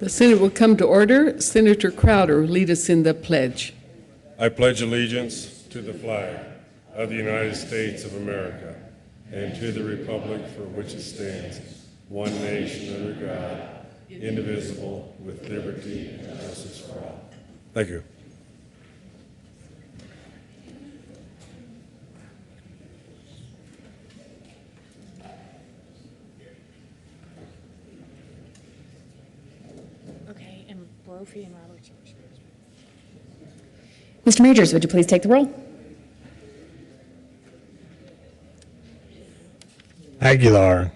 The Senate will come to order. Senator Crowder, lead us in the pledge. I pledge allegiance to the flag of the United States of America and to the republic for which it stands, one nation under God, indivisible, with liberty and justice for all. Thank you. Okay, and Brophy and Roberts. Mr. Majors, would you please take the roll? Aguilar,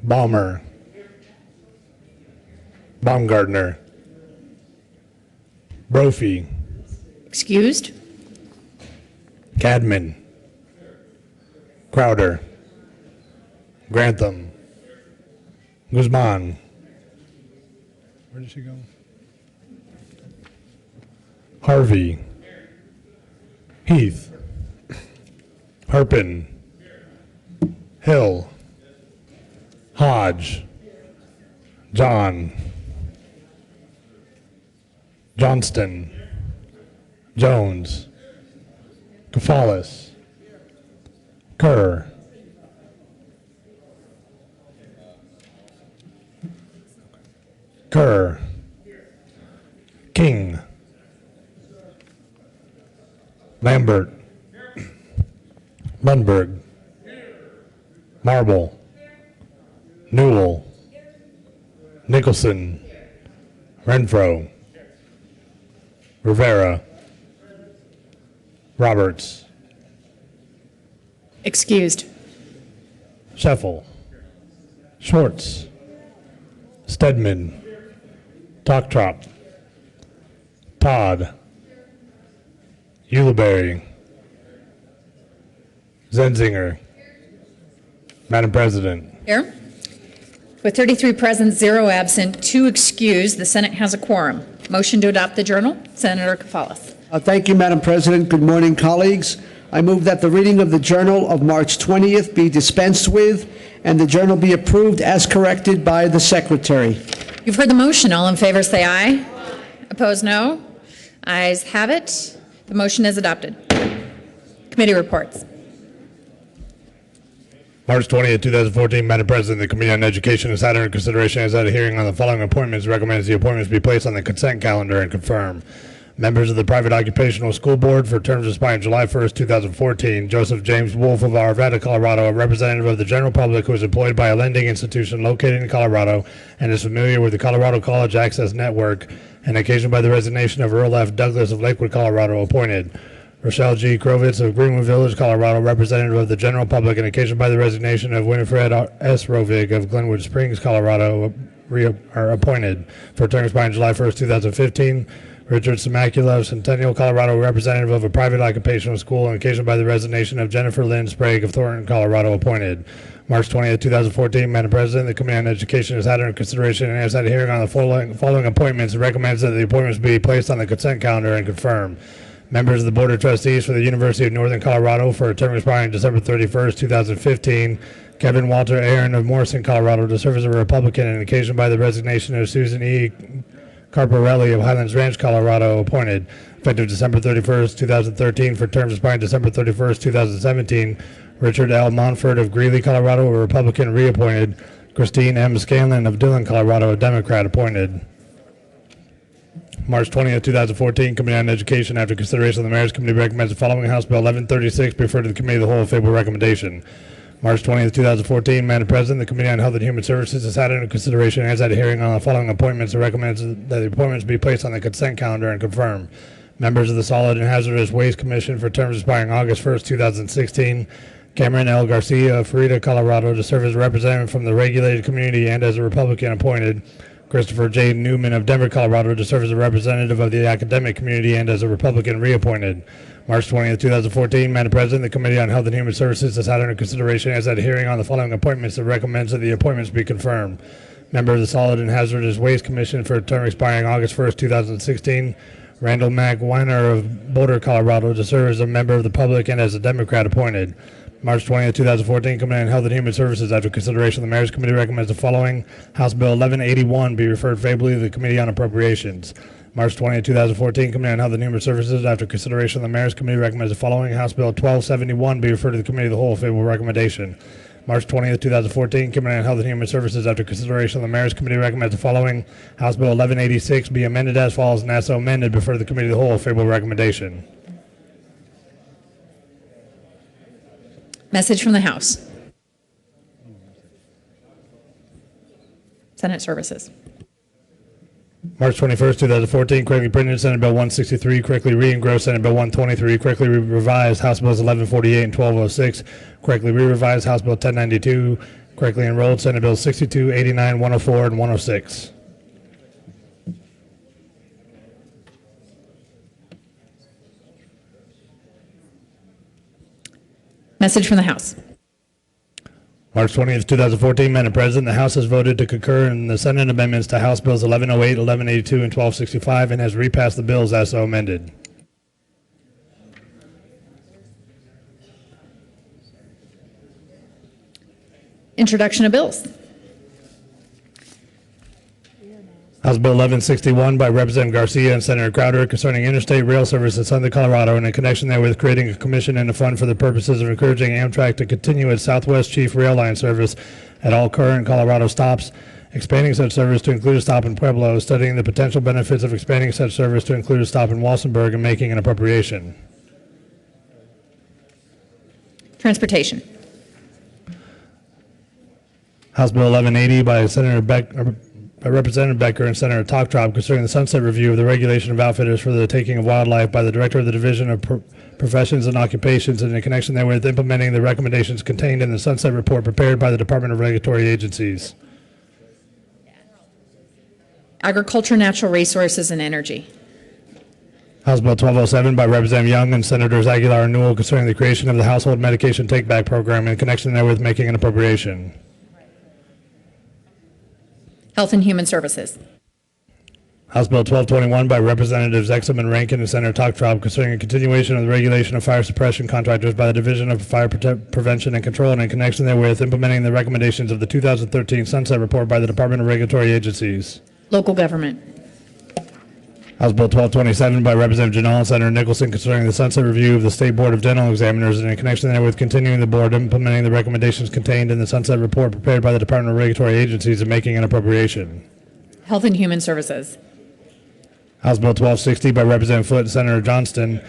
Balmer, Baumgartner, Brophy, Excused. Cadman, Crowder, Grantham, Guzman. Where did she go? Harvey, Heath, Harpin, Hill, Hodge, John, Johnston, Jones, Kafalis, Kerr, King, Lambert, Lundberg, Marble, Newell, Nicholson, Renfro, Rivera, Roberts, Excused. Scheffel, Schwartz, Stedman, Tocktrop, Todd, Ulibarri, Zenzinger. Madam President. Here. With 33 present, 0 absent, 2 excused, the Senate has a quorum. Motion to adopt the journal. Senator Kafalis. Thank you, Madam President. Good morning, colleagues. I move that the reading of the Journal of March 20th be dispensed with and the journal be approved as corrected by the Secretary. You've heard the motion. All in favor say aye. Opposed, no. Ayes have it. The motion is adopted. Committee reports. March 20th, 2014, Madam President, the Committee on Education has had under consideration has had a hearing on the following appointments. Recommends the appointments be placed on the consent calendar and confirm. Members of the Private Occupational School Board for terms expiring July 1st, 2014. Joseph James Wolf of Arvada, Colorado, a representative of the general public who is employed by a lending institution located in Colorado and is familiar with the Colorado College Access Network and occasioned by the resignation of Earl F. Douglas of Lakewood, Colorado, appointed. Rochelle G. Krovitz of Greenwood Village, Colorado, representative of the general public and occasioned by the resignation of Winifred S. Rovig of Glenwood Springs, Colorado, are appointed for terms expiring July 1st, 2015. Richard Samacula of Centennial, Colorado, representative of a private occupational school and occasioned by the resignation of Jennifer Lynn Sprague of Thornton, Colorado, appointed. March 20th, 2014, Madam President, the Committee on Education has had under consideration and has had a hearing on the following appointments and recommends that the appointments be placed on the consent calendar and confirmed. Members of the Board of Trustees for the University of Northern Colorado for a term expiring December 31st, 2015. Kevin Walter Aaron of Morrison, Colorado, to serve as a Republican and occasioned by the resignation of Susan E. Carparelli of Highlands Ranch, Colorado, appointed. Effective December 31st, 2013 for terms expiring December 31st, 2017. Richard L. Monfort of Greeley, Colorado, a Republican, reappointed. Christine M. Scanlon of Dillon, Colorado, a Democrat, appointed. March 20th, 2014, Committee on Education, after consideration of the Mayor's Committee, recommends the following House Bill 1136 be referred to the Committee of the Whole, a favorable recommendation. March 20th, 2014, Madam President, the Committee on Health and Human Services has had under consideration and has had a hearing on the following appointments and recommends that the appointments be placed on the consent calendar and confirmed. Members of the Solid and Hazardous Waste Commission for terms expiring August 1st, 2016. Cameron L. Garcia of Frida, Colorado, to serve as a representative from the regulated community and as a Republican, appointed. Christopher J. Newman of Denver, Colorado, to serve as a representative of the academic community and as a Republican, reappointed. March 20th, 2014, Madam President, the Committee on Health and Human Services has had under consideration and has had a hearing on the following appointments and recommends that the appointments be confirmed. Member of the Solid and Hazardous Waste Commission for a term expiring August 1st, 2016. Randall Mack Weiner of Boulder, Colorado, to serve as a member of the public and as a Democrat, appointed. March 20th, 2014, Committee on Health and Human Services, after consideration, the Mayor's Committee recommends the following: House Bill 1181 be referred favorably to the Committee on Appropriations. March 20th, 2014, Committee on Health and Human Services, after consideration, the Mayor's Committee recommends the following: House Bill 1271 be referred to the Committee of the Whole, favorable recommendation. March 20th, 2014, Committee on Health and Human Services, after consideration, the Mayor's Committee recommends the following: House Bill 1186 be amended as follows, and as so amended, refer to the Committee of the Whole, favorable recommendation. Message from the House. Senate Services. March 21st, 2014, correctly printed Senate Bill 163, correctly re-engrossed Senate Bill 123, correctly revised House Bills 1148 and 1206, correctly re-revised House Bill 1092, correctly enrolled Senate Bills 62, 89, 104, and 106. Message from the House. March 20th, 2014, Madam President, the House has voted to concur in the Senate amendments to House Bills 1108, 1182, and 1265, and has repassed the bills as so amended. Introduction of bills. House Bill 1161 by Representative Garcia and Senator Crowder concerning interstate rail service in Southern Colorado and in connection therewith creating a commission and a fund for the purposes of encouraging Amtrak to continue its Southwest Chief Rail Line service at all current Colorado stops, expanding such service to include a stop in Pueblo, studying the potential benefits of expanding such service to include a stop in Walsenburg, and making an appropriation. Transportation. House Bill 1180 by Representative Becker and Senator Toktrop concerning the sunset review of the regulation of outfitters for the taking of wildlife by the Director of the Division of Professions and Occupations, and in connection therewith implementing the recommendations contained in the sunset report prepared by the Department of Regulatory Agencies. Agriculture, Natural Resources, and Energy. House Bill 1207 by Representative Young and Senators Aguilar and Newell concerning the creation of the Household Medication Take-Back Program, in connection therewith making an appropriation. Health and Human Services. House Bill 1221 by Representatives Exum and Rankin and Senator Toktrop concerning a continuation of the regulation of fire suppression contractors by the Division of Fire Prevention and Control, and in connection therewith implementing the recommendations of the 2013 Sunset Report by the Department of Regulatory Agencies. Local Government. House Bill 1227 by Representative Janal and Senator Nicholson concerning the sunset review of the State Board of Dental Examiners, and in connection therewith continuing the board implementing the recommendations contained in the sunset report prepared by the Department of Regulatory Agencies and making an appropriation. Health and Human Services. House Bill 1260 by Representative Foote and Senator Johnston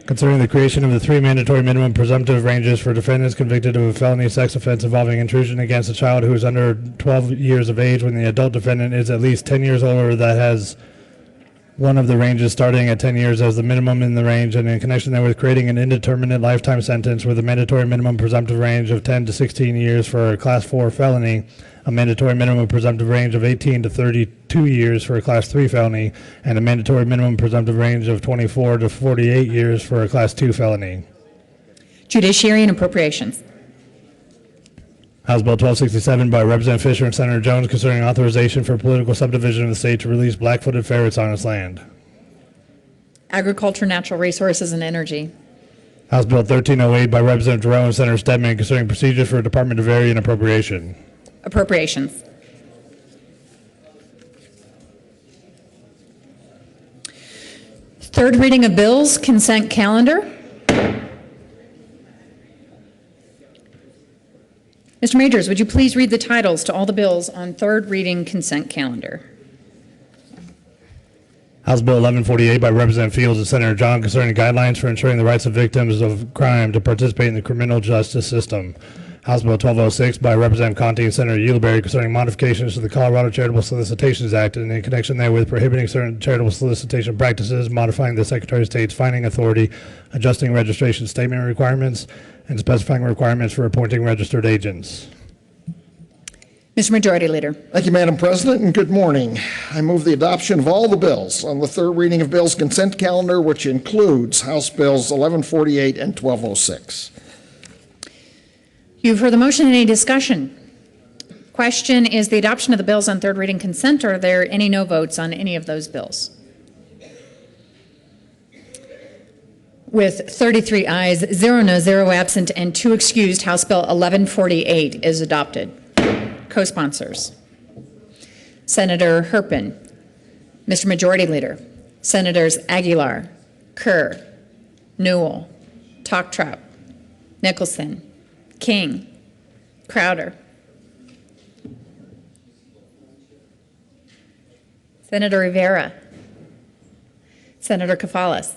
concerning the creation of the 3 mandatory minimum presumptive ranges for defendants convicted of a felony sex offense involving intrusion against a child who is under 12 years of age when the adult defendant is at least 10 years older, that has one of the ranges starting at 10 years as the minimum in the range, and in connection therewith creating an indeterminate lifetime sentence with a mandatory minimum presumptive range of 10 to 16 years for a Class 4 felony, a mandatory minimum presumptive range of 18 to 32 years for a Class 3 felony, and a mandatory minimum presumptive range of 24 to 48 years for a Class 2 felony. Judiciary and Appropriations. House Bill 1267 by Representative Fisher and Senator Jones concerning authorization for political subdivision of the state to release black-footed ferrets on its land. Agriculture, Natural Resources, and Energy. House Bill 1308 by Representative Giroux and Senator Stedman concerning procedures for Department of Area and Appropriation. Appropriations. Third reading of bills, consent calendar. Mr. Majors, would you please read the titles to all the bills on third reading consent calendar? House Bill 1148 by Representative Fields and Senator John concerning guidelines for ensuring the rights of victims of crime to participate in the criminal justice system. House Bill 1206 by Representative Conti and Senator Ulibarri concerning modifications to the Colorado Charitable Solicitations Act, and in connection therewith prohibiting certain charitable solicitation practices, modifying the Secretary of State's finding authority, adjusting registration statement requirements, and specifying requirements for appointing registered agents. Mr. Majority Leader. Thank you, Madam President, and good morning. I move the adoption of all the bills on the third reading of bills consent calendar, which includes House Bills 1148 and 1206. You've heard the motion. Any discussion? Question is the adoption of the bills on third reading consent. Are there any no votes on any of those bills? With 33 ayes, 0 no, 0 absent, and 2 excused, House Bill 1148 is adopted. Co-sponsors: Senator Herpin, Mr. Majority Leader, Senators Aguilar, Kerr, Newell, Talktrout, Nicholson, King, Crowder. Senator Rivera, Senator Kafales,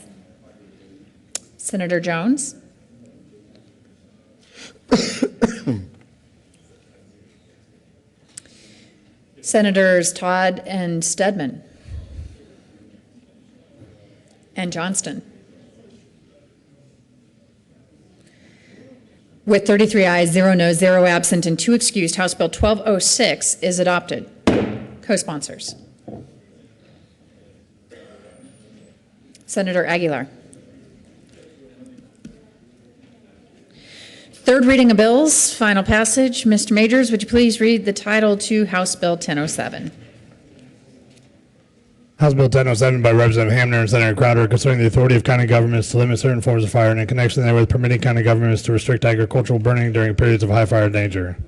Senator Jones, Senators Todd and Stedman, and Johnston. With 33 ayes, 0 no, 0 absent, and 2 excused, House Bill 1206 is adopted. Co-sponsors: Senator Aguilar. Third reading of bills, final passage. Mr. Majors, would you please read the title to House Bill 1007? House Bill 1007 by Representative Hamner and Senator Crowder concerning the authority of county governments to limit certain forms of fire and in connection therewith permitting county governments to restrict agricultural burning during periods of high fire danger.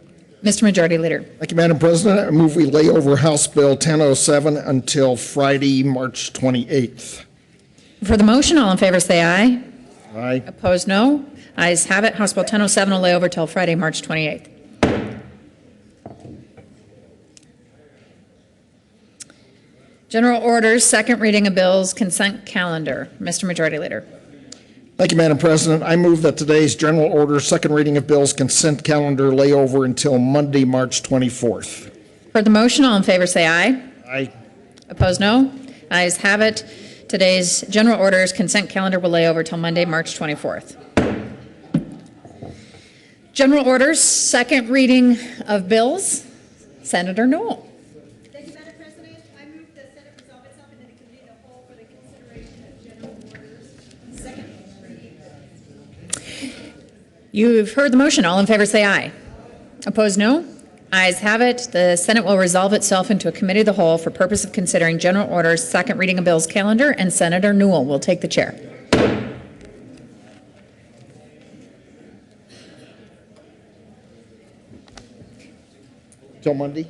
Mr. Majority Leader. Thank you, Madam President. I move we lay over House Bill 1007 until Friday, March 28th. For the motion, all in favor say aye. Aye. Opposed, no. Ayes have it. House Bill 1007 will lay over till Friday, March 28th. General orders, second reading of bills, consent calendar. Mr. Majority Leader. Thank you, Madam President. I move that today's general order, second reading of bills, consent calendar lay over until Monday, March 24th. For the motion, all in favor say aye. Aye. Opposed, no. Ayes have it. Today's general orders, consent calendar will lay over till Monday, March 24th. General orders, second reading of bills. Senator Newell. Thank you, Madam President. I move the Senate resolve itself into the committee of the whole for the consideration of general orders. Second reading. You've heard the motion. All in favor say aye. Opposed, no. Ayes have it. The Senate will resolve itself into a committee of the whole for purpose of considering general orders, second reading of bills calendar, and Senator Newell will take the chair. Till Monday?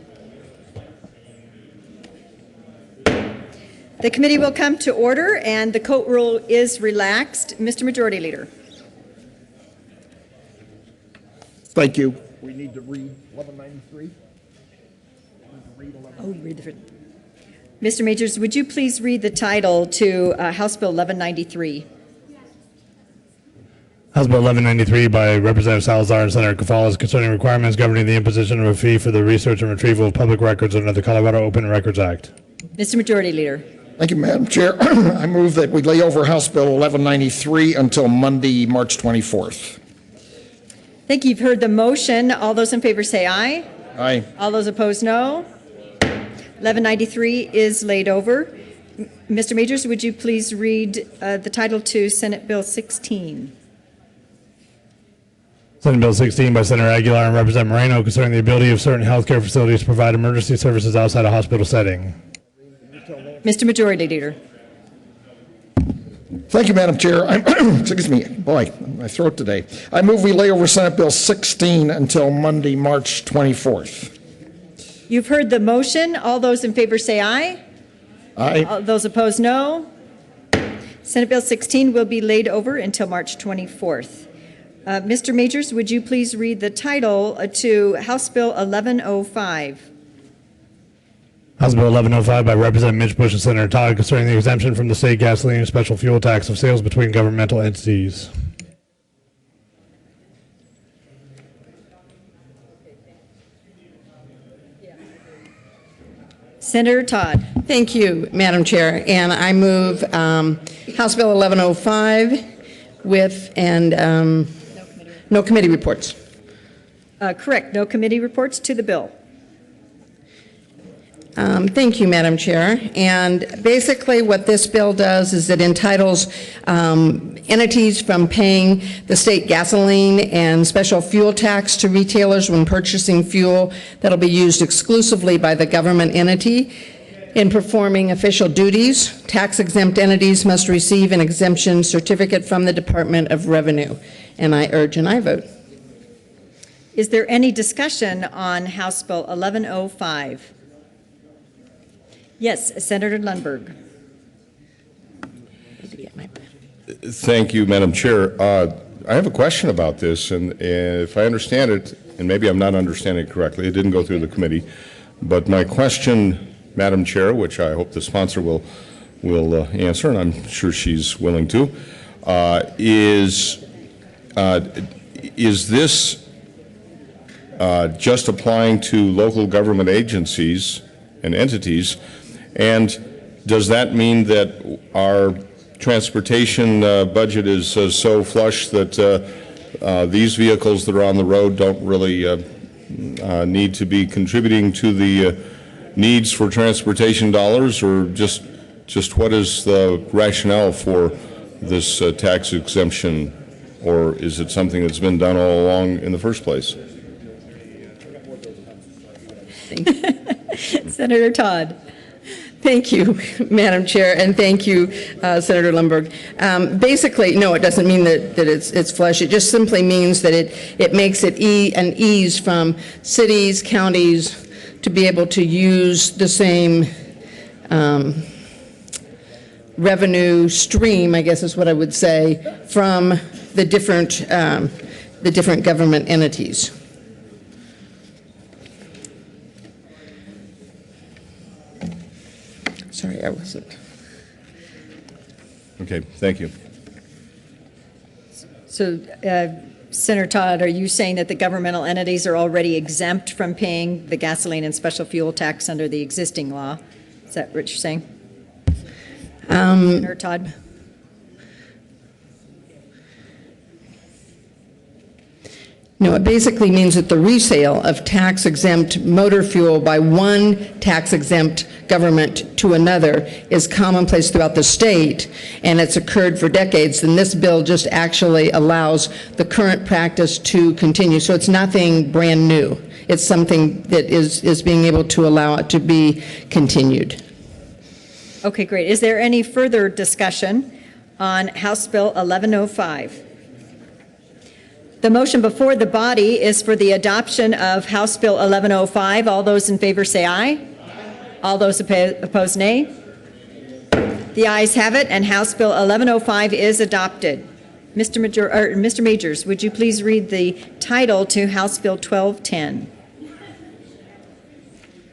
The committee will come to order, and the court rule is relaxed. Mr. Majority Leader. Thank you. We need to read 1193? Oh, you read the. Mr. Majors, would you please read the title to House Bill 1193? House Bill 1193 by Representative Salazar and Senator Kafales concerning requirements governing the imposition of a fee for the research and retrieval of public records under the Colorado Open Records Act. Mr. Majority Leader. Thank you, Madam Chair. I move that we lay over House Bill 1193 until Monday, March 24th. Thank you. You've heard the motion. All those in favor say aye. Aye. All those opposed, no. 1193 is laid over. Mr. Majors, would you please read the title to Senate Bill 16? Senate Bill 16 by Senator Aguilar and Representative Moreno concerning the ability of certain healthcare facilities to provide emergency services outside a hospital setting. Mr. Majority Leader. Thank you, Madam Chair. Excuse me. Boy, my throat today. I move we lay over Senate Bill 16 until Monday, March 24th. You've heard the motion. All those in favor say aye. Aye. All those opposed, no. Senate Bill 16 will be laid over until March 24th. Mr. Majors, would you please read the title to House Bill 1105? House Bill 1105 by Representative Mitch Bush and Senator Todd concerning the exemption from the state gasoline and special fuel tax of sales between governmental entities. Senator Todd. Thank you, Madam Chair. And I move House Bill 1105 with no committee reports. Correct. No committee reports to the bill. Thank you, Madam Chair. And basically what this bill does is it entitles entities from paying the state gasoline and special fuel tax to retailers when purchasing fuel that'll be used exclusively by the government entity. In performing official duties, tax-exempt entities must receive an exemption certificate from the Department of Revenue. And I urge an aye vote. Is there any discussion on House Bill 1105? Yes, Senator Lundberg. Thank you, Madam Chair. I have a question about this, and if I understand it, and maybe I'm not understanding it correctly, it didn't go through the committee, but my question, Madam Chair, which I hope the sponsor will answer, and I'm sure she's willing to, is this just applying to local government agencies and entities, and does that mean that our transportation budget is so flush that these vehicles that are on the road don't really need to be contributing to the needs for transportation dollars, or just what is the rationale for this tax exemption, or is it something that's been done all along in the first place? Senator Todd. Thank you, Madam Chair, and thank you, Senator Lundberg. Basically, no, it doesn't mean that it's flush. It just simply means that it makes it an ease from cities, counties, to be able to use the same revenue stream, I guess is what I would say, from the different government entities. Sorry, I wasn't. Okay, thank you. So, Senator Todd, are you saying that the governmental entities are already exempt from paying the gasoline and special fuel tax under the existing law? Is that what you're saying? Senator Todd? No, it basically means that the resale of tax-exempt motor fuel by one tax-exempt government to another is commonplace throughout the state, and it's occurred for decades, and this bill just actually allows the current practice to continue. So it's nothing brand new. It's something that is being able to allow it to be continued. Okay, great. Is there any further discussion on House Bill 1105? The motion before the body is for the adoption of House Bill 1105. All those in favor say aye. All those opposed, nay. The ayes have it, and House Bill 1105 is adopted. Mr. Majors, would you please read the title to House Bill 1210?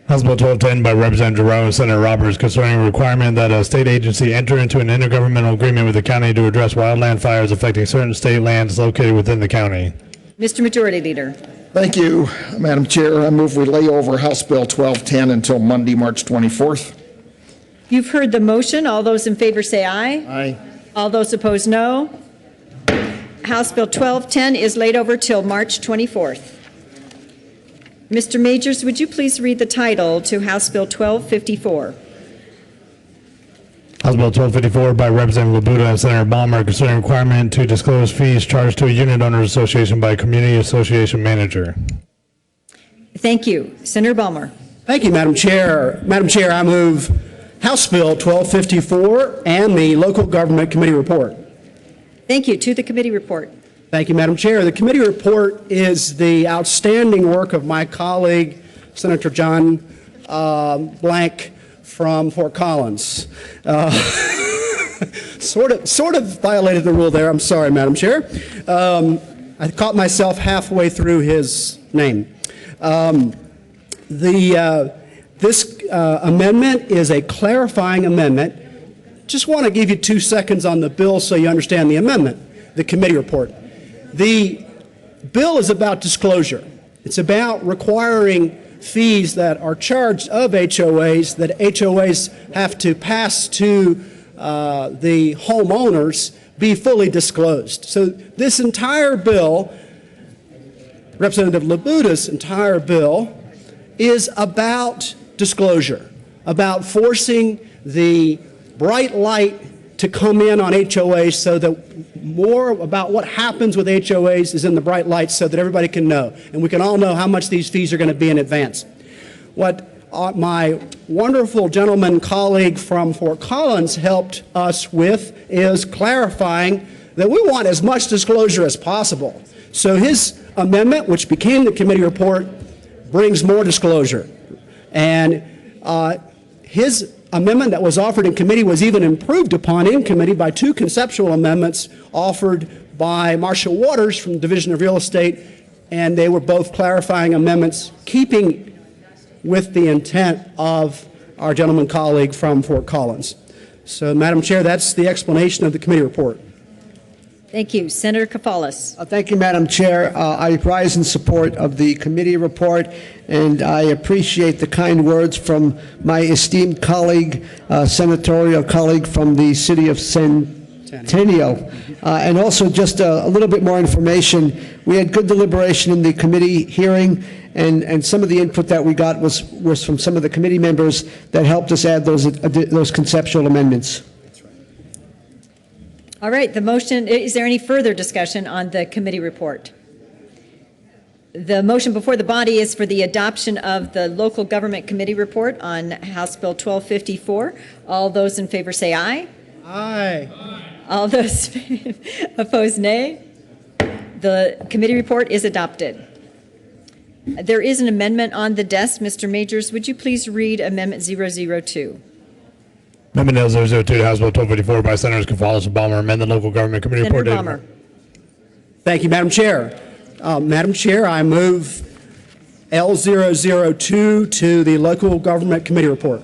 House Bill 1210 by Representative Jerome and Senator Roberts concerning a requirement that a state agency enter into an intergovernmental agreement with the county to address wildland fires affecting certain state lands located within the county. Mr. Majority Leader. Thank you, Madam Chair. I move we lay over House Bill 1210 until Monday, March 24th. You've heard the motion. All those in favor say aye. Aye. All those opposed, no. House Bill 1210 is laid over till March 24th. Mr. Majors, would you please read the title to House Bill 1254? House Bill 1254 by Representative Labuda and Senator Balmer concerning requirement to disclose fees charged to a unit owners association by a community association manager. Thank you. Senator Balmer. Thank you, Madam Chair. Madam Chair, I move House Bill 1254 and the Local Government Committee report. Thank you. To the committee report. Thank you, Madam Chair. The committee report is the outstanding work of my colleague, Senator John Blank from Fort Collins. Sort of violated the rule there. I'm sorry, Madam Chair. I caught myself halfway through his name. This amendment is a clarifying amendment. Just want to give you 2 seconds on the bill so you understand the amendment, the committee report. The bill is about disclosure. It's about requiring fees that are charged of HOAs that HOAs have to pass to the homeowners be fully disclosed. So this entire bill, Representative Labuda's entire bill, is about disclosure, about forcing the bright light to come in on HOAs so that more about what happens with HOAs is in the bright light so that everybody can know. And we can all know how much these fees are going to be in advance. What my wonderful gentleman colleague from Fort Collins helped us with is clarifying that we want as much disclosure as possible. So his amendment, which became the committee report, brings more disclosure. And his amendment that was offered in committee was even improved upon in committee by two conceptual amendments offered by Marshall Waters from the Division of Real Estate, and they were both clarifying amendments keeping with the intent of our gentleman colleague from Fort Collins. So, Madam Chair, that's the explanation of the committee report. Thank you. Senator Kafalis. Thank you, Madam Chair. I rise in support of the committee report, and I appreciate the kind words from my esteemed colleague, senatorial colleague from the city of Centennial. And also just a little bit more information. We had good deliberation in the committee hearing, and some of the input that we got was from some of the committee members that helped us add those conceptual amendments. All right, the motion, is there any further discussion on the committee report? The motion before the body is for the adoption of the local government committee report on House Bill 1254. All those in favor say aye. Aye. All those opposed, nay. The committee report is adopted. There is an amendment on the desk. Mr. Majors, would you please read Amendment 002? Amendment L 002 to House Bill 1254 by Senators Gonzalez and Balmer, amend the local government committee Senator report. Balmer. Thank you, Madam Chair. Madam Chair, I move L002 to the local government committee report.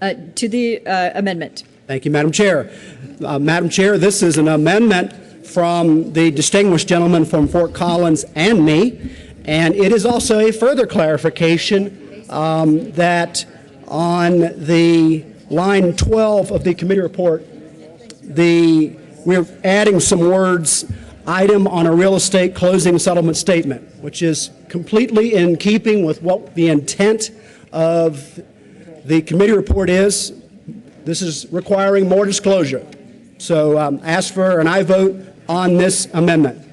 To the amendment. Thank you, Madam Chair. Madam Chair, this is an amendment from the distinguished gentleman from Fort Collins and me, and it is also a further clarification that on the line 12 of the committee report, we're adding some words, item on a real estate closing settlement statement, which is completely in keeping with what the intent of the committee report is. This is requiring more disclosure. So ask for an aye vote on this amendment.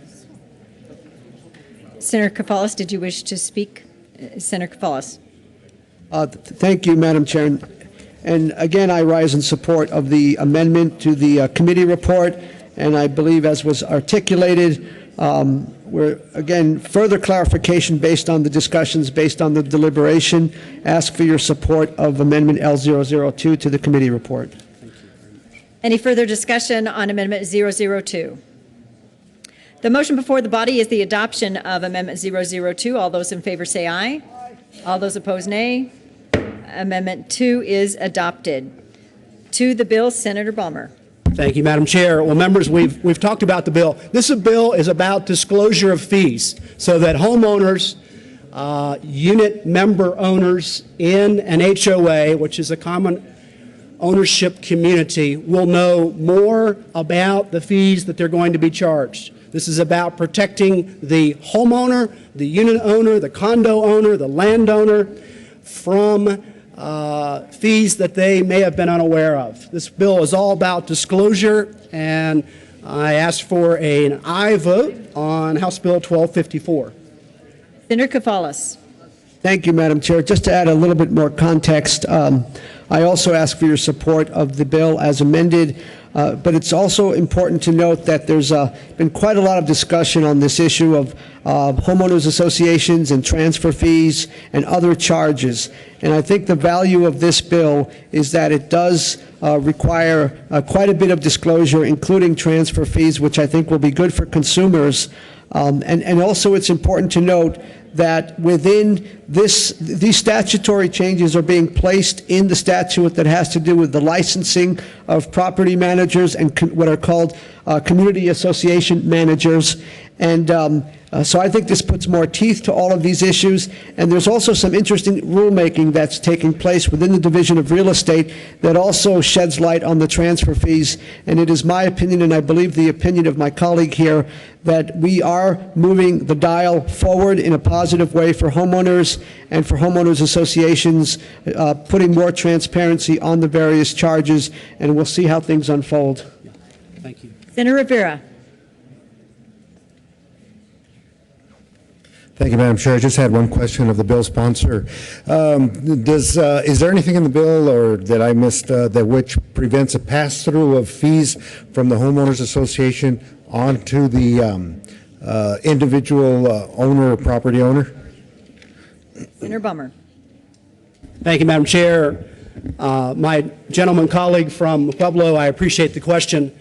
Senator Kafalis, did you wish to speak? Senator Kafalis. Thank you, Madam Chair. And again, I rise in support of the amendment to the committee report, and I believe, as was articulated, we're, again, further clarification based on the discussions, based on the deliberation. Ask for your support of Amendment L002 to the committee report. Any further discussion on Amendment 002? The motion before the body is the adoption of Amendment 002. All those in favor say aye. All those opposed, nay. Amendment 2 is adopted. To the bill, Senator Balmer. Thank you, Madam Chair. Well, members, we've talked about the bill. This bill is about disclosure of fees so that homeowners, unit member owners in an HOA, which is a common ownership community, will know more about the fees that they're going to be charged. This is about protecting the homeowner, the unit owner, the condo owner, the landowner from fees that they may have been unaware of. This bill is all about disclosure, and I ask for an aye vote on House Bill 1254. Senator Kafalis. Thank you, Madam Chair. Just to add a little bit more context, I also ask for your support of the bill as amended, but it's also important to note that there's been quite a lot of discussion on this issue of homeowners associations and transfer fees and other charges. And I think the value of this bill is that it does require quite a bit of disclosure, including transfer fees, which I think will be good for consumers. And also it's important to note that within these statutory changes are being placed in the statute that has to do with the licensing of property managers and what are called community association managers. And so I think this puts more teeth to all of these issues. And there's also some interesting rulemaking that's taking place within the Division of Real Estate that also sheds light on the transfer fees. And it is my opinion, and I believe the opinion of my colleague here, that we are moving the dial forward in a positive way for homeowners and for homeowners associations, putting more transparency on the various charges, and we'll see how things unfold. Thank you. Senator Rivera. Thank you, Madam Chair. I just had one question of the bill sponsor. Is there anything in the bill or that I missed that which prevents a pass-through of fees from the homeowners association onto the individual owner or property owner? Senator Bummer. Thank you, Madam Chair. My gentleman colleague from Pueblo, I appreciate the question.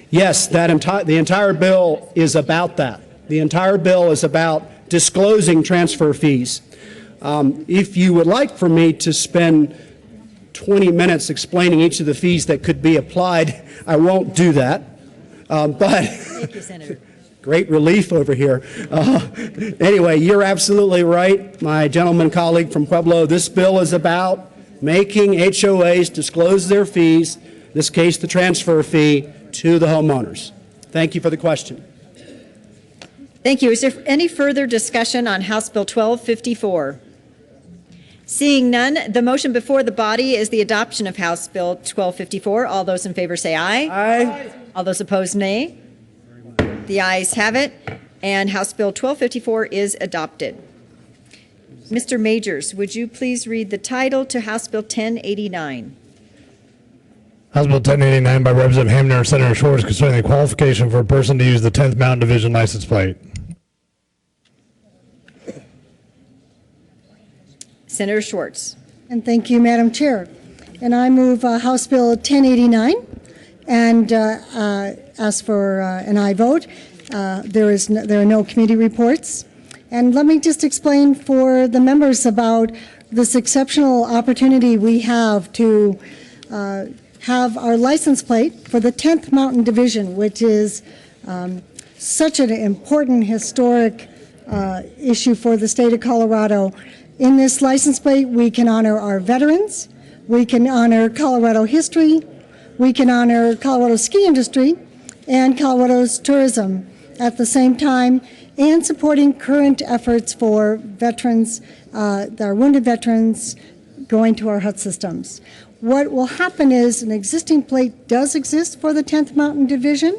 Yes, the entire bill is about that. The entire bill is about disclosing transfer fees. If you would like for me to spend 20 minutes explaining each of the fees that could be applied, I won't do that. Thank you, Senator. Great relief over here. Anyway, you're absolutely right, my gentleman colleague from Pueblo. This bill is about making HOAs disclose their fees, in this case the transfer fee, to the homeowners. Thank you for the question. Thank you. Is there any further discussion on House Bill 1254? Seeing none, the motion before the body is the adoption of House Bill 1254. All those in favor say aye. Aye. All those opposed, nay. The ayes have it, and House Bill 1254 is adopted. Mr. Majors, would you please read the title to House Bill 1089? House Bill 1089 by Representative Hamner and Senator Schwartz concerning the qualification for a person to use the 10th Mountain Division license plate. Senator Schwartz. And thank you, Madam Chair. And I move House Bill 1089 and ask for an aye vote. There are no committee reports. And let me just explain for the members about this exceptional opportunity we have to have our license plate for the 10th Mountain Division, which is such an important historic issue for the state of Colorado. In this license plate, we can honor our veterans, we can honor Colorado history, we can honor Colorado's ski industry and Colorado's tourism at the same time, and supporting current efforts for veterans, our wounded veterans going to our HUD systems. What will happen is an existing plate does exist for the 10th Mountain Division,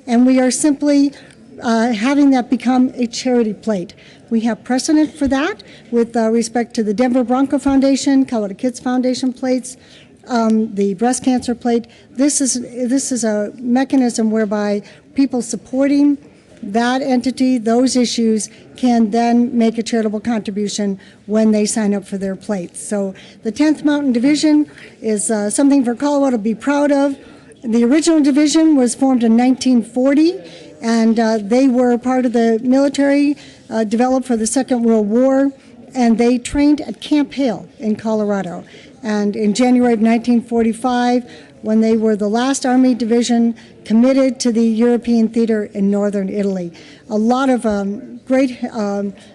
and we are simply having that become a charity plate. We have precedent for that with respect to the Denver Bronco Foundation, Colorado Kids Foundation plates, the breast cancer plate. This is a mechanism whereby people supporting that entity, those issues, can then make a charitable contribution when they sign up for their plates. So the 10th Mountain Division is something for Colorado to be proud of. The original division was formed in 1940, and they were part of the military developed for the Second World War, and they trained at Camp Hale in Colorado. And in January of 1945, when they were the last Army division committed to the European theater in northern Italy. A lot of great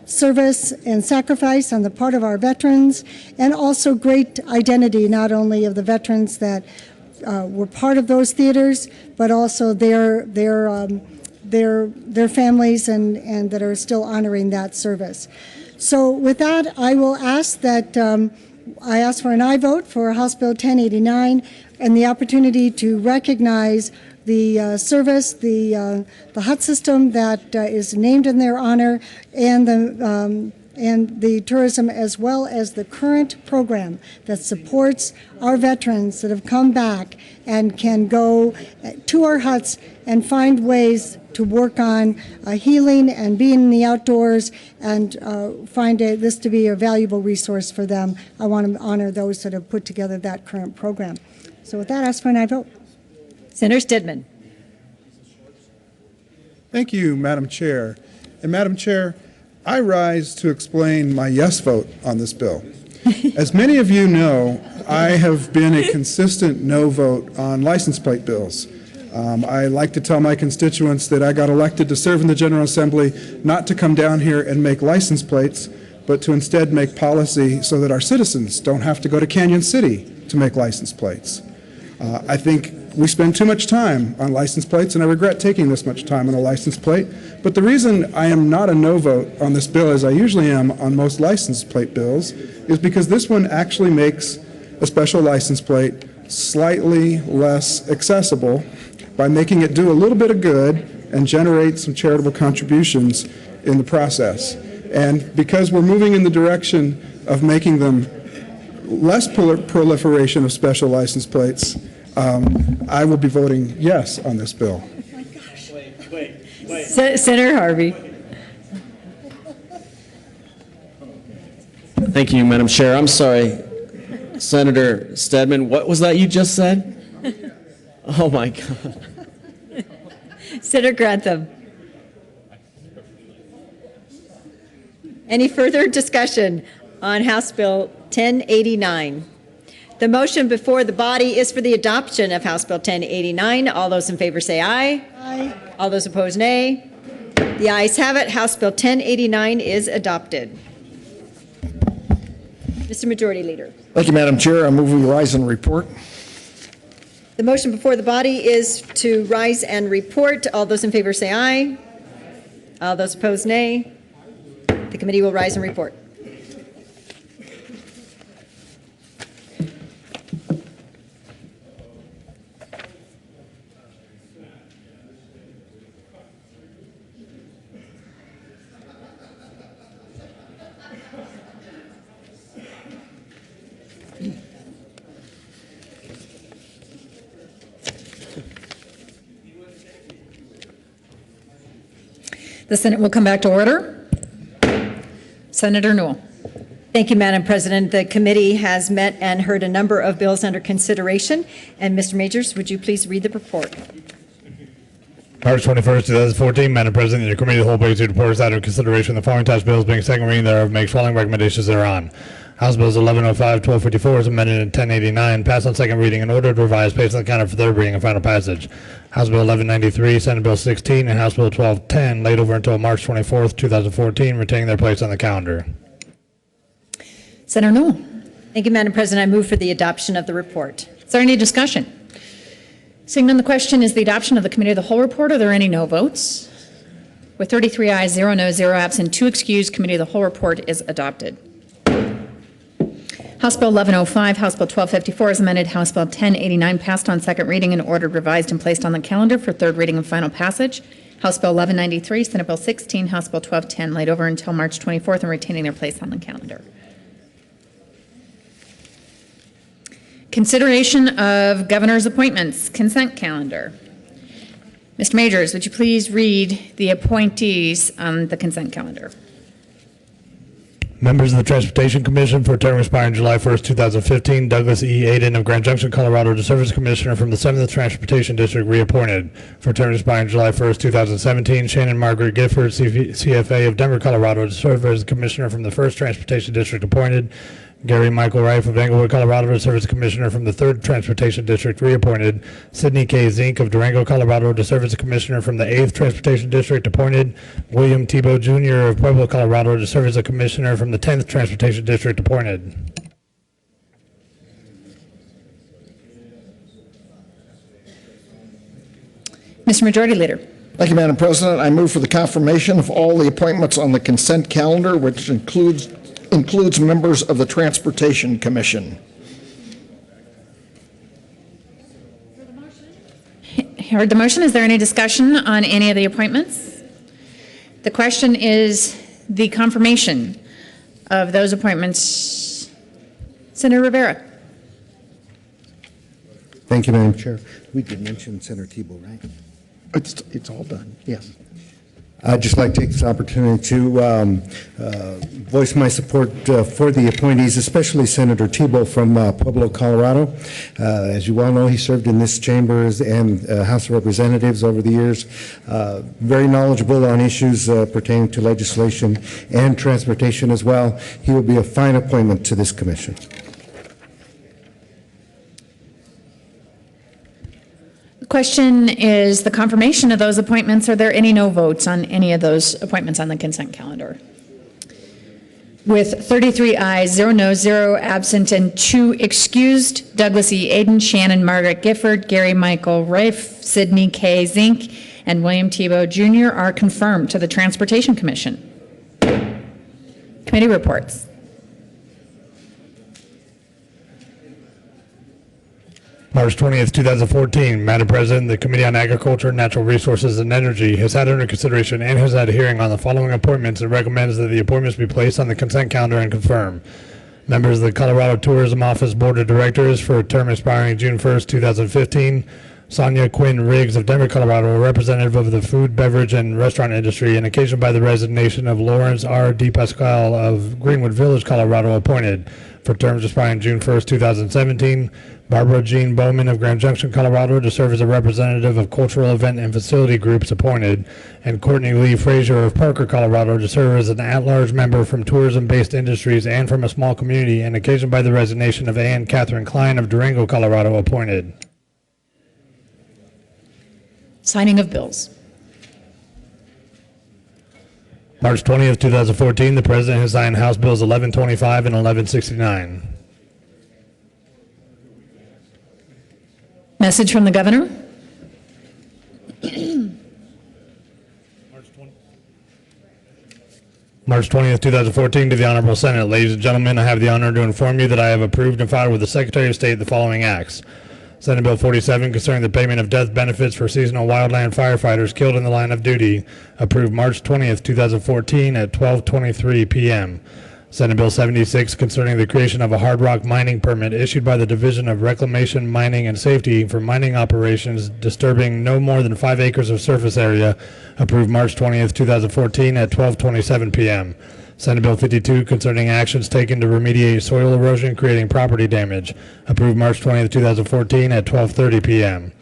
service and sacrifice on the part of our veterans, and also great identity, not only of the veterans that were part of those theaters, but also their families and that are still honoring that service. So with that, I will ask that I ask for an aye vote for House Bill 1089 and the opportunity to recognize the service, the HUD system that is named in their honor, and the tourism, as well as the current program that supports our veterans that have come back and can go to our huts and find ways to work on healing and being in the outdoors, and find this to be a valuable resource for them. I want to honor those that have put together that current program. So with that, I ask for an aye vote. Senator Stedman. Thank you, Madam Chair. And Madam Chair, I rise to explain my yes vote on this bill. As many of you know, I have been a consistent no vote on license plate bills. I like to tell my constituents that I got elected to serve in the General Assembly not to come down here and make license plates, but to instead make policy so that our citizens don't have to go to Canyon City to make license plates. I think we spend too much time on license plates, and I regret taking this much time on a license plate. But the reason I am not a no vote on this bill, as I usually am on most license plate bills, is because this one actually makes a special license plate slightly less accessible by making it do a little bit of good and generate some charitable contributions in the process. And because we're moving in the direction of making them less proliferation of special license plates, I will be voting yes on this bill. Senator Harvey. Thank you, Madam Chair. I'm sorry, Senator Stedman, what was that you just said? Oh, my God. Senator Grantham. Any further discussion on House Bill 1089? The motion before the body is for the adoption of House Bill 1089. All those in favor say aye. Aye. All those opposed, nay. The ayes have it. House Bill 1089 is adopted. Mr. Majority Leader. Thank you, Madam Chair. I move we rise and report. The motion before the body is to rise and report. All those in favor say aye. All those opposed, nay. The committee will rise and report. The Senate will come back to order. Senator Newell. Thank you, Madam President. The committee has met and heard a number of bills under consideration. And Mr. Majors, would you please read the report? March 21st, 2014, Madam President, your committee of the whole brings you reports out of consideration the following tax bills being second reading thereof makes following recommendations thereon. House Bills 1105, 1254 is amended in 1089, passed on second reading and ordered revised, placed on the counter for third reading and final passage. House Bill 1193, Senate Bill 16, and House Bill 1210 laid over until March 24th, 2014, retaining their place on the calendar. Senator Newell. Thank you, Madam President. I move for the adoption of the report. Is there any discussion? Seeing none, the question is the adoption of the committee of the whole report. Are there any no votes? With 33 ayes, 0 no, 0 absent, 2 excused, committee of the whole report is adopted. House Bill 1105, House Bill 1254 is amended. House Bill 1089 passed on second reading and ordered revised and placed on the calendar for third reading and final passage. House Bill 1193, Senate Bill 16, House Bill 1210 laid over until March 24th and retaining their place on the calendar. Consideration of governor's appointments, consent calendar. Mr. Majors, would you please read the appointees on the consent calendar? Members of the Transportation Commission for a term expiring July 1st, 2015, Douglas E. Aiden of Grand Junction, Colorado, to serve as Commissioner from the 7th Transportation District, reappointed. For a term expiring July 1st, 2017, Shannon Margaret Gifford, CFA of Denver, Colorado, to serve as Commissioner from the 1st Transportation District, appointed. Gary Michael Rife of Englewood, Colorado, to serve as Commissioner from the 3rd Transportation District, reappointed. Sidney K. Zink of Durango, Colorado, to serve as a Commissioner from the 8th Transportation District, appointed. William Tebow Jr. of Pueblo, Colorado, to serve as a Commissioner from the 10th Transportation District, appointed. Mr. Majority Leader. Thank you, Madam President. I move for the confirmation of all the appointments on the consent calendar, which includes members of the Transportation Commission. Heard the motion. Is there any discussion on any of the appointments? The question is the confirmation of those appointments. Senator Rivera. Thank you, Madam Chair. We did mention Senator Tebow, right? It's all done, yes. I'd just like to take this opportunity to voice my support for the appointees, especially Senator Tebow from Pueblo, Colorado. As you well know, he served in this chamber and House of Representatives over the years. Very knowledgeable on issues pertaining to legislation and transportation as well. He will be a fine appointment to this commission. Question is the confirmation of those appointments. Are there any no votes on any of those appointments on the consent calendar? With 33 ayes, 0 no, 0 absent, and 2 excused, Douglas E. Aiden, Shannon Margaret Gifford, Gary Michael Rife, Sidney K. Zink, and William Tebow Jr. are confirmed to the Transportation Commission. Committee reports. March 20th, 2014. Madam President, the Committee on Agriculture, Natural Resources, and Energy has had under consideration and has had a hearing on the following appointments and recommends that the appointments be placed on the consent calendar and confirm. Members of the Colorado Tourism Office Board of Directors for a term expiring June 1st, 2015. Sonia Quinn Riggs of Denver, Colorado, a representative of the food, beverage, and restaurant industry, and occasioned by the resignation of Lawrence R. DePasquale of Greenwood Village, Colorado, appointed for terms expiring June 1st, 2017. Barbara Jean Bowman of Grand Junction, Colorado, to serve as a representative of cultural event and facility groups, appointed, and Courtney Lee Frazier of Parker, Colorado, to serve as an at-large member from tourism-based industries and from a small community, and occasioned by the resignation of Ann Catherine Klein of Durango, Colorado, appointed. Signing of bills. March 20th, 2014, the President has signed House Bills 1125 and 1169. Message from the governor. March 20th, 2014, to the Honorable Senate. Ladies and gentlemen, I have the honor to inform you that I have approved and filed with the Secretary of State the following acts. Senate Bill 47, concerning the payment of death benefits for seasonal wildland firefighters killed in the line of duty, approved March 20th, 2014 at 12:23 p.m. Senate Bill 76, concerning the creation of a hard rock mining permit issued by the Division of Reclamation, Mining, and Safety for mining operations disturbing no more than 5 acres of surface area, approved March 20th, 2014 at 12:27 p.m. Senate Bill 52, concerning actions taken to remediate soil erosion creating property damage, approved March 20th, 2014 at 12:30 p.m.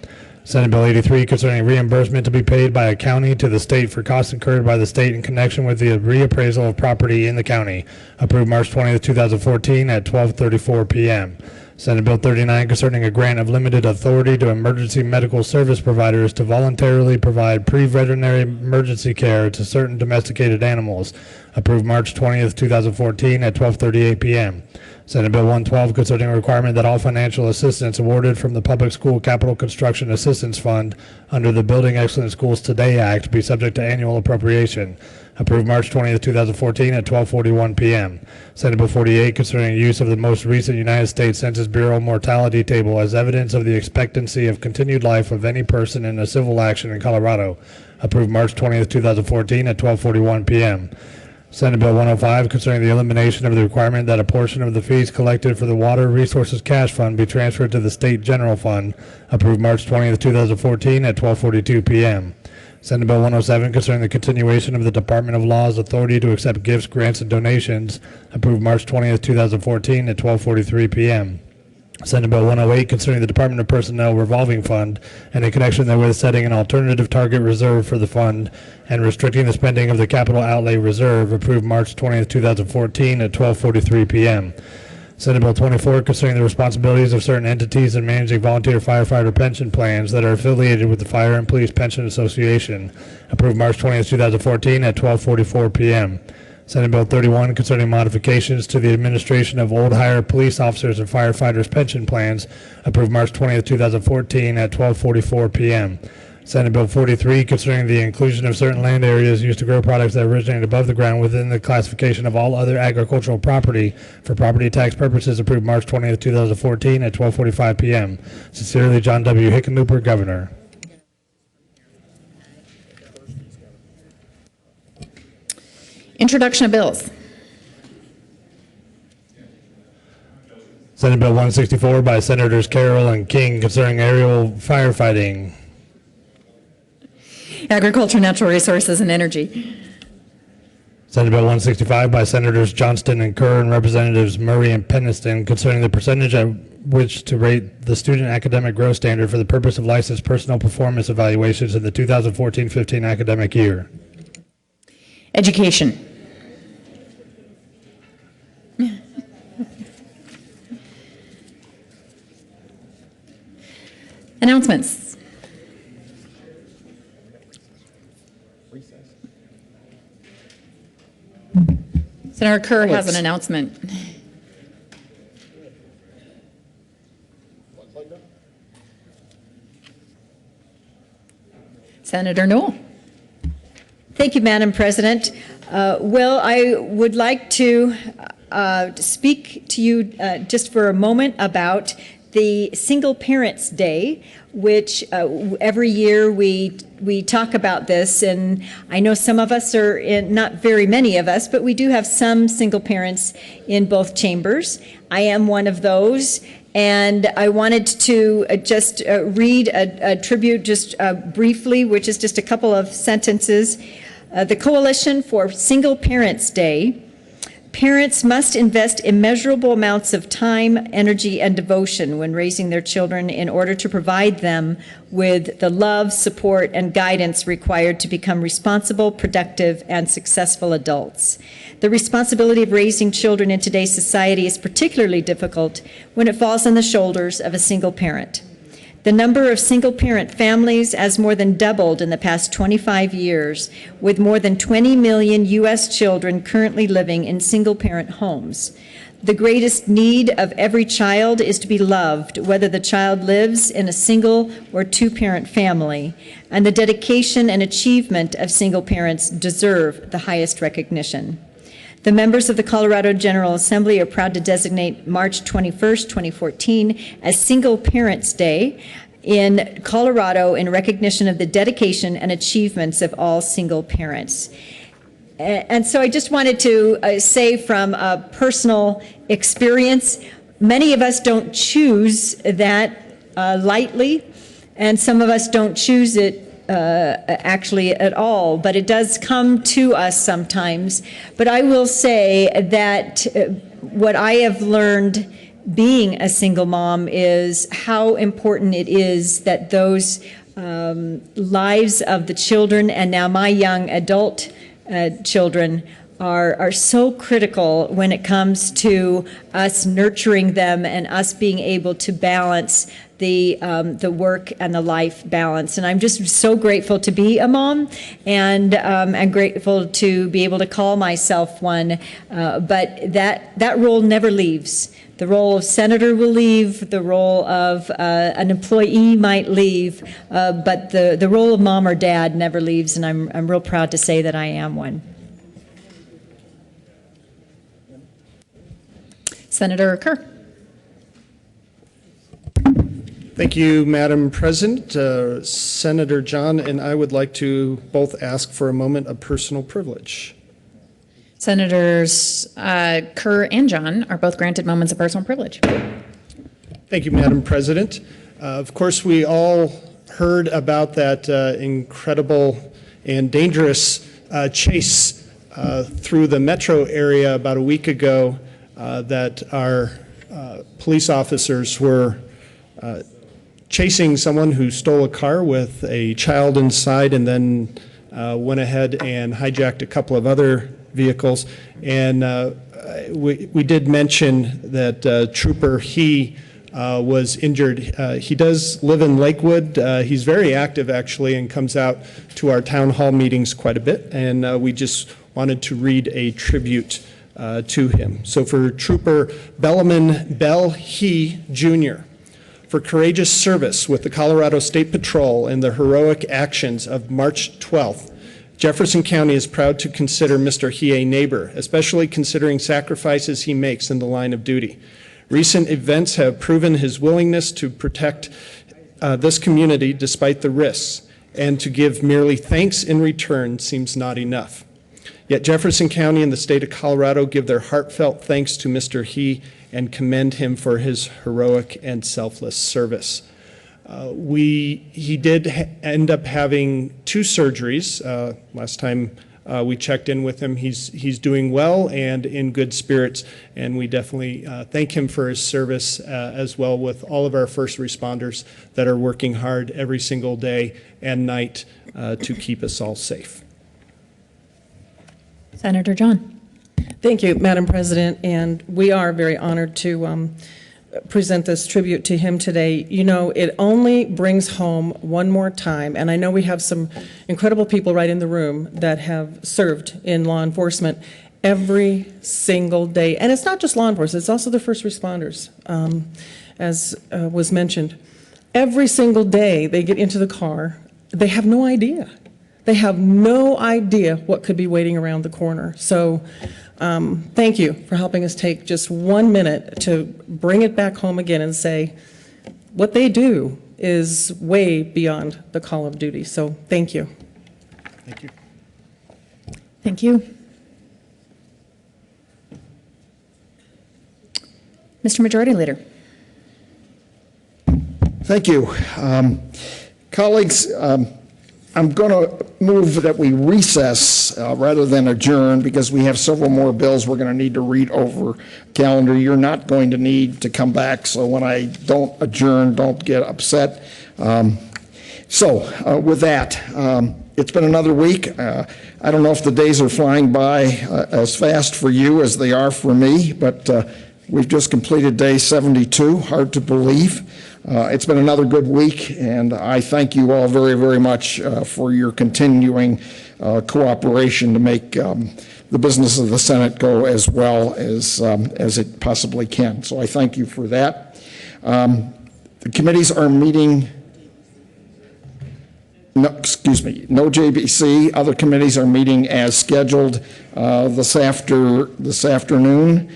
Senate Bill 83, concerning reimbursement to be paid by a county to the state for costs incurred by the state in connection with the reappraisal of property in the county, approved March 20th, 2014 at 12:34 p.m. Senate Bill 39, concerning a grant of limited authority to emergency medical service providers to voluntarily provide pre-veterinary emergency care to certain domesticated animals, approved March 20th, 2014 at 12:38 p.m. Senate Bill 112, concerning a requirement that all financial assistance awarded from the Public School Capital Construction Assistance Fund under the Building Excellent Schools Today Act be subject to annual appropriation, approved March 20th, 2014 at 12:41 p.m. Senate Bill 48, concerning use of the most recent United States Census Bureau mortality table as evidence of the expectancy of continued life of any person in a civil action in Colorado, approved March 20th, 2014 at 12:41 p.m. Senate Bill 105, concerning the elimination of the requirement that a portion of the fees collected for the Water Resources Cash Fund be transferred to the State General Fund, approved March 20th, 2014 at 12:42 p.m. Senate Bill 107, concerning the continuation of the Department of Law's authority to accept gifts, grants, and donations, approved March 20th, 2014 at 12:43 p.m. Senate Bill 108, concerning the Department of Personnel revolving fund and in connection therewith setting an alternative target reserve for the fund and restricting the spending of the capital outlay reserve, approved March 20th, 2014 at 12:43 p.m. Senate Bill 24, concerning the responsibilities of certain entities in managing volunteer firefighter pension plans that are affiliated with the Fire and Police Pension Association, approved March 20th, 2014 at 12:44 p.m. Senate Bill 31, concerning modifications to the administration of old hire police officers and firefighters pension plans, approved March 20th, 2014 at 12:44 p.m. Senate Bill 43, concerning the inclusion of certain land areas used to grow products that originate above the ground within the classification of all other agricultural property for property tax purposes, approved March 20th, 2014 at 12:45 p.m. Sincerely, John W. Hickenlooper, Governor. Introduction of bills. Senate Bill 164 by Senators Carroll and King, concerning aerial firefighting. Agriculture, Natural Resources, and Energy. Senate Bill 165 by Senators Johnston and Kerr and Representatives Murray and Peniston, concerning the percentage at which to rate the student academic growth standard for the purpose of licensed personal performance evaluations in the 2014-15 academic year. Education. Announcements. Senator Kerr has an announcement. Senator Newell. Thank you, Madam President. Will, I would like to speak to you just for a moment about the Single Parents Day, which every year we talk about this, and I know some of us are in, not very many of us, but we do have some single parents in both chambers. I am one of those, and I wanted to just read a tribute just briefly, which is just a couple of sentences. The Coalition for Single Parents Day. Parents must invest immeasurable amounts of time, energy, and devotion when raising their children in order to provide them with the love, support, and guidance required to become responsible, productive, and successful adults. The responsibility of raising children in today's society is particularly difficult when it falls on the shoulders of a single parent. The number of single-parent families has more than doubled in the past 25 years, with more than 20 million U.S. children currently living in single-parent homes. The greatest need of every child is to be loved, whether the child lives in a single or two-parent family, and the dedication and achievement of single parents deserve the highest recognition. The members of the Colorado General Assembly are proud to designate March 21st, 2014 as Single Parents Day in Colorado in recognition of the dedication and achievements of all single parents. And so I just wanted to say from a personal experience, many of us don't choose that lightly, and some of us don't choose it actually at all, but it does come to us sometimes. But I will say that what I have learned being a single mom is how important it is that those lives of the children and now my young adult children are so critical when it comes to us nurturing them and us being able to balance the work and the life balance. And I'm just so grateful to be a mom, and I'm grateful to be able to call myself one. But that role never leaves. The role of senator will leave, the role of an employee might leave, but the role of mom or dad never leaves, and I'm real proud to say that I am one. Senator Kerr. Thank you, Madam President. Senator John and I would like to both ask for a moment of personal privilege. Senators Kerr and John are both granted moments of personal privilege. Thank you, Madam President. Of course, we all heard about that incredible and dangerous chase through the metro area about a week ago that our police officers were chasing someone who stole a car with a child inside and then went ahead and hijacked a couple of other vehicles. And we did mention that Trooper He was injured. He does live in Lakewood. He's very active, actually, and comes out to our town hall meetings quite a bit. And we just wanted to read a tribute to him. So for Trooper Bellaman Bell He, Jr., for courageous service with the Colorado State Patrol and the heroic actions of March 12th, Jefferson County is proud to consider Mr. He a neighbor, especially considering sacrifices he makes in the line of duty. Recent events have proven his willingness to protect this community despite the risks, and to give merely thanks in return seems not enough. Yet Jefferson County and the state of Colorado give their heartfelt thanks to Mr. He and commend him for his heroic and selfless service. He did end up having 2 surgeries. Last time we checked in with him, he's doing well and in good spirits, and we definitely thank him for his service as well with all of our first responders that are working hard every single day and night to keep us all safe. Senator John. Thank you, Madam President, and we are very honored to present this tribute to him today. You know, it only brings home one more time, and I know we have some incredible people right in the room that have served in law enforcement every single day. And it's not just law enforcement, it's also the first responders, as was mentioned. Every single day they get into the car, they have no idea. They have no idea what could be waiting around the corner. So thank you for helping us take just 1 minute to bring it back home again and say, what they do is way beyond the call of duty. So thank you. Thank you. Thank you. Mr. Majority Leader. Thank you. Colleagues, I'm going to move that we recess rather than adjourn because we have several more bills we're going to need to read over calendar. You're not going to need to come back, so when I don't adjourn, don't get upset. With that, it's been another week. I don't know if the days are flying by as fast for you as they are for me, but we've just completed day 72. Hard to believe. It's been another good week, and I thank you all very, very much for your continuing cooperation to make the business of the Senate go as well as it possibly can. So I thank you for that. The committees are meeting. No JBC. Other committees are meeting as scheduled this afternoon.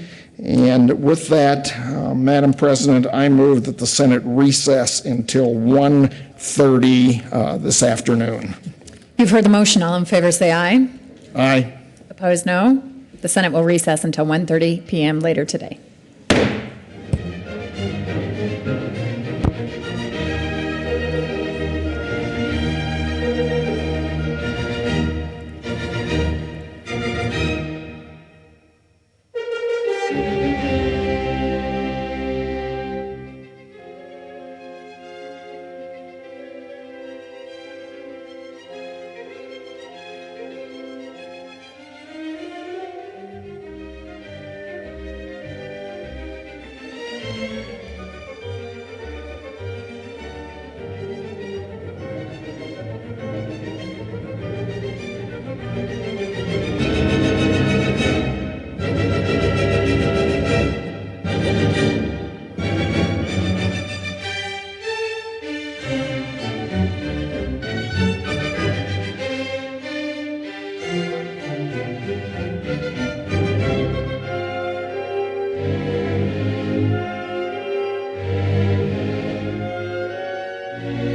And with that, Madam President, I move that the Senate recess until 1:30 this afternoon. You've heard the motion. All in favor say aye. Aye. Opposed, no. The Senate will recess until 1:30 p.m. later today.